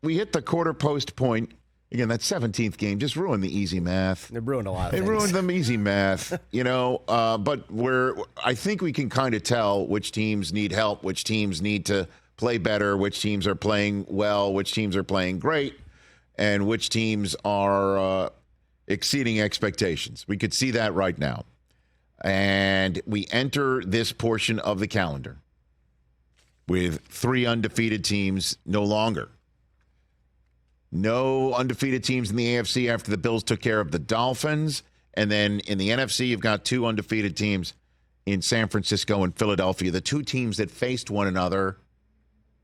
we hit the quarter post point. Again, that 17th game just ruined the easy math. It ruined a lot of things. It ruined them easy math, but I think we can kind of tell which teams need help, which teams need to play better, which teams are playing well, which teams are playing great, and which teams are exceeding expectations. We could see that right now. And we enter this portion of the calendar with 3 undefeated teams no longer. No undefeated teams in the AFC after the Bills took care of the Dolphins. And then in the NFC, you've got 2 undefeated teams in San Francisco and Philadelphia, the 2 teams that faced one another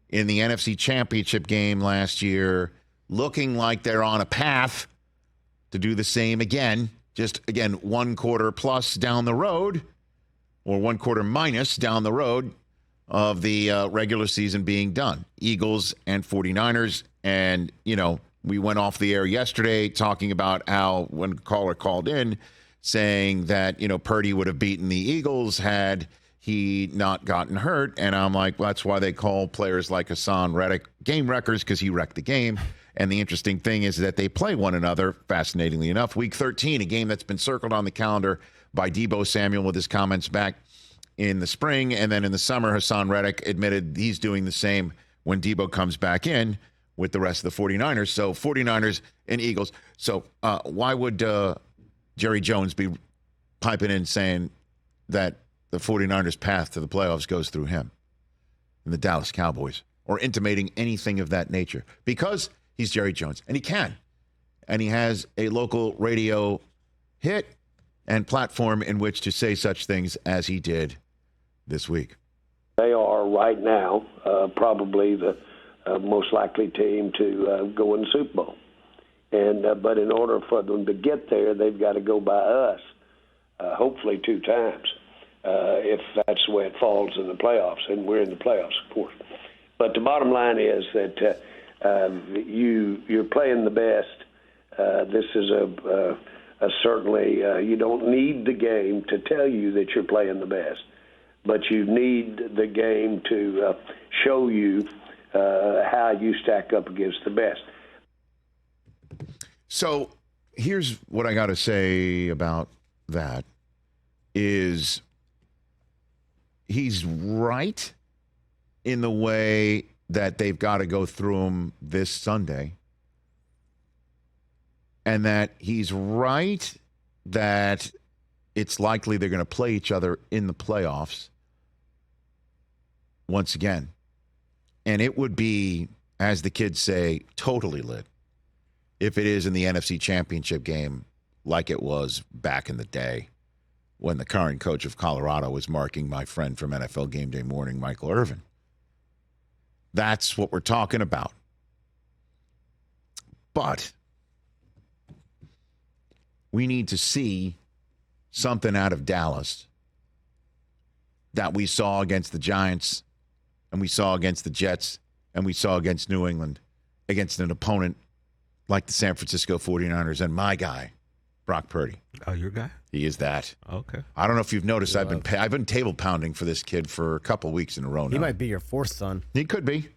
in the NFC Championship game last year, looking like they're on a path to do the same again. Just, again, 1 quarter plus down the road, or 1 quarter minus down the road of the regular season being done. Eagles and 49ers. And, we went off the air yesterday talking about how when a caller called in saying that, Purdy would have beaten the Eagles had he not gotten hurt. And I'm like, well, that's why they call players like Hassan Reddick game wreckers, because he wrecked the game. And the interesting thing is that they play one another, fascinatingly enough. Week 13, a game that's been circled on the calendar by Deebo Samuel with his comments back in the spring. And then in the summer, Hassan Reddick admitted he's doing the same when Deebo comes back in with the rest of the 49ers. So 49ers and Eagles. So why would Jerry Jones be piping in saying that the 49ers' path to the playoffs goes through him and the Dallas Cowboys, or intimating anything of that nature? Because he's Jerry Jones, and he can. And he has a local radio hit and platform in which to say such things as he did this week. They are right now probably the most likely team to go in the Super Bowl. But in order for them to get there, they've got to go by us, hopefully 2 times, if that's the way it falls in the playoffs. And we're in the playoffs, of course. But the bottom line is that you're playing the best. This is a certainly you don't need the game to tell you that you're playing the best, but you need the game to show you how you stack up against the best. So here's what I got to say about that is he's right in the way that they've got to go through him this Sunday, and that he's right that it's likely they're going to play each other in the playoffs once again. And it would be, as the kids say, totally lit if it is in the NFC Championship game like it was back in the day when the current coach of Colorado was marking my friend from NFL Game Day Morning, Michael Irvin. That's what we're talking about. But we need to see something out of Dallas that we saw against the Giants, and we saw against the Jets, and we saw against New England, against an opponent like the San Francisco 49ers and my guy, Brock Purdy. Oh, your guy? He is that. Okay. I don't know if you've noticed, I've been table pounding for this kid for a couple weeks in a row now. He might be your 4th son. He could be.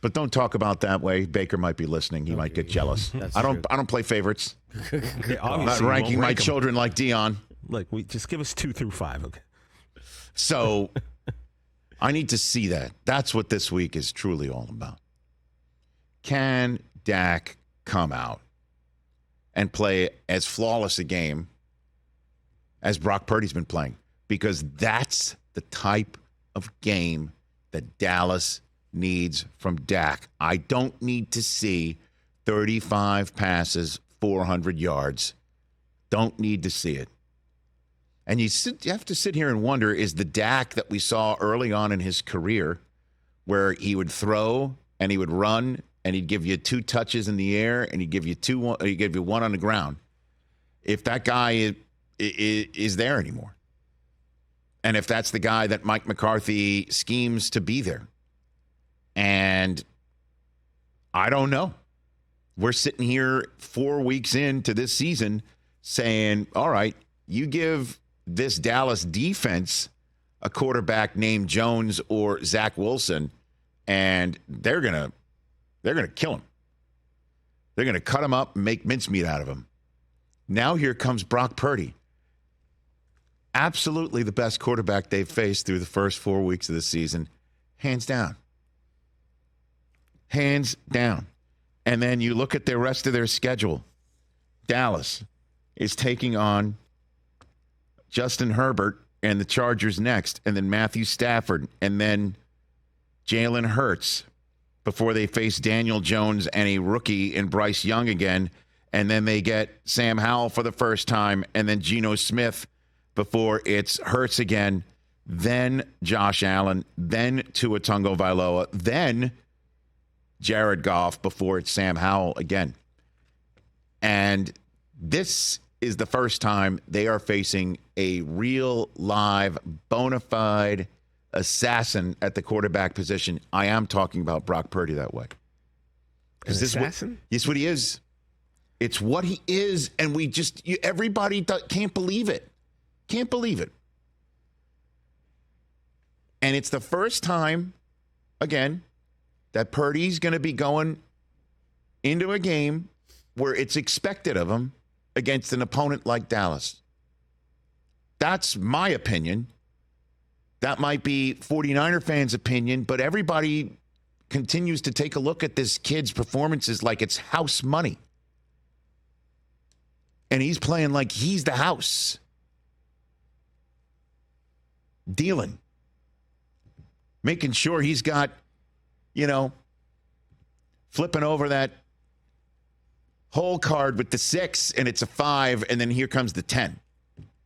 But don't talk about that way. Baker might be listening. He might get jealous. I don't play favorites. I'm not ranking my children like Dion. Like, just give us 2 through 5, okay? So I need to see that. That's what this week is truly all about. Can Dak come out and play as flawless a game as Brock Purdy's been playing? Because that's the type of game that Dallas needs from Dak. I don't need to see 35 passes, 400 yards. Don't need to see it. And you have to sit here and wonder, is the Dak that we saw early on in his career, where he would throw and he would run and he'd give you 2 touches in the air and he'd give you 1 on the ground, if that guy is there anymore? And if that's the guy that Mike McCarthy schemes to be there? And I don't know. We're sitting here 4 weeks into this season saying, all right, you give this Dallas defense a quarterback named Jones or Zach Wilson, and they're gonna kill him. They're going to cut him up and make mincemeat out of him. Now here comes Brock Purdy. Absolutely the best quarterback they've faced through the first 4 weeks of the season. Hands down. Hands down. And then you look at the rest of their schedule. Dallas is taking on Justin Herbert and the Chargers next, and then Matthew Stafford, and then Jalen Hurts before they face Daniel Jones and a rookie in Bryce Young again, and then they get Sam Howell for the first time, and then Geno Smith before it's Hurts again, then Josh Allen, then Tua Tagovailoa, then Jared Goff before it's Sam Howell again. And this is the first time they are facing a real, live, bona fide assassin at the quarterback position. I am talking about Brock Purdy that way. An assassin? It's what he is. It's what he is, and everybody can't believe it. Can't believe it. And it's the first time, again, that Purdy's going to be going into a game where it's expected of him against an opponent like Dallas. That's my opinion. That might be 49er fans' opinion, but everybody continues to take a look at this kid's performances like it's house money. And he's playing like he's the house. Dealing. Making sure he's got, flipping over that hole card with the 6, and it's a 5, and then here comes the 10.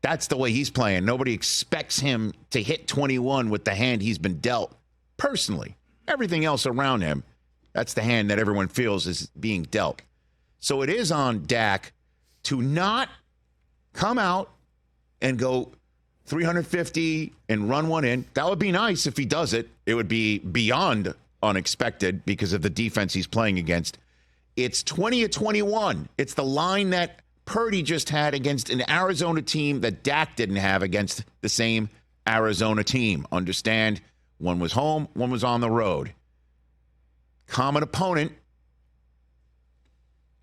That's the way he's playing. Nobody expects him to hit 21 with the hand he's been dealt. Personally, everything else around him, that's the hand that everyone feels is being dealt. So it is on Dak to not come out and go 350 and run one in. That would be nice if he does it. It would be beyond unexpected because of the defense he's playing against. It's 20-21. It's the line that Purdy just had against an Arizona team that Dak didn't have against the same Arizona team. Understand, one was home, one was on the road. Common opponent.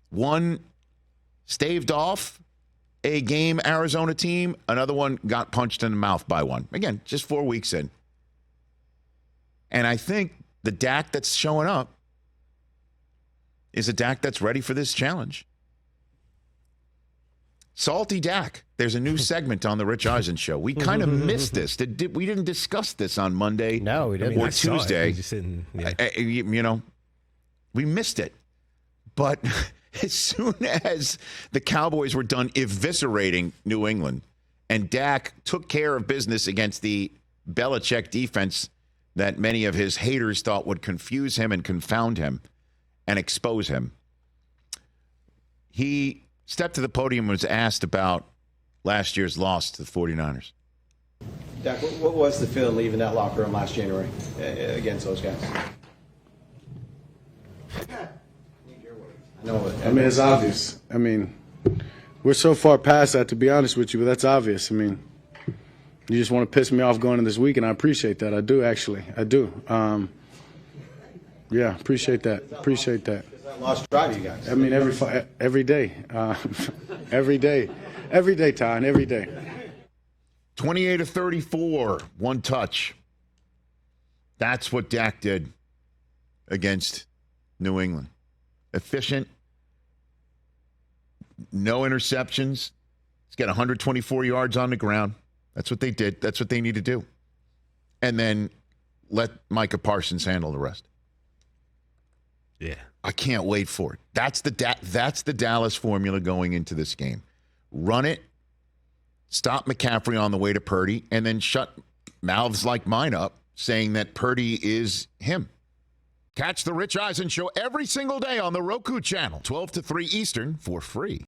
One staved off a game Arizona team. Another one got punched in the mouth by one. Again, just 4 weeks in. And I think the Dak that's showing up is a Dak that's ready for this challenge. Salty Dak. There's a new segment on the Rich Eisen Show. We kind of missed this. We didn't discuss this on Monday No, we didn't. or Tuesday. We missed it. But as soon as the Cowboys were done eviscerating New England and Dak took care of business against the Belichick defense that many of his haters thought would confuse him and confound him and expose him, he stepped to the podium and was asked about last year's loss to the 49ers. Dak, what was the feeling leaving that locker room last January against those guys? I mean, it's obvious. I mean, we're so far past that, to be honest with you, but that's obvious. I mean, you just want to piss me off going into this week, and I appreciate that. I do, actually. I do. Yeah, appreciate that. Appreciate that. Does that loss drive you guys? I mean, every day. Every day. Every day, Ty, every day. 28-34, one touch. That's what Dak did against New England. Efficient, no interceptions. He's got 124 yards on the ground. That's what they did. That's what they need to do. And then let Micah Parsons handle the rest. Yeah. I can't wait for it. That's the Dallas formula going into this game. Run it, stop McCaffrey on the way to Purdy, and then shut mouths like mine up saying that Purdy is him. Catch the Rich Eisen Show every single day on the Roku channel, 12 to 3 Eastern, for free.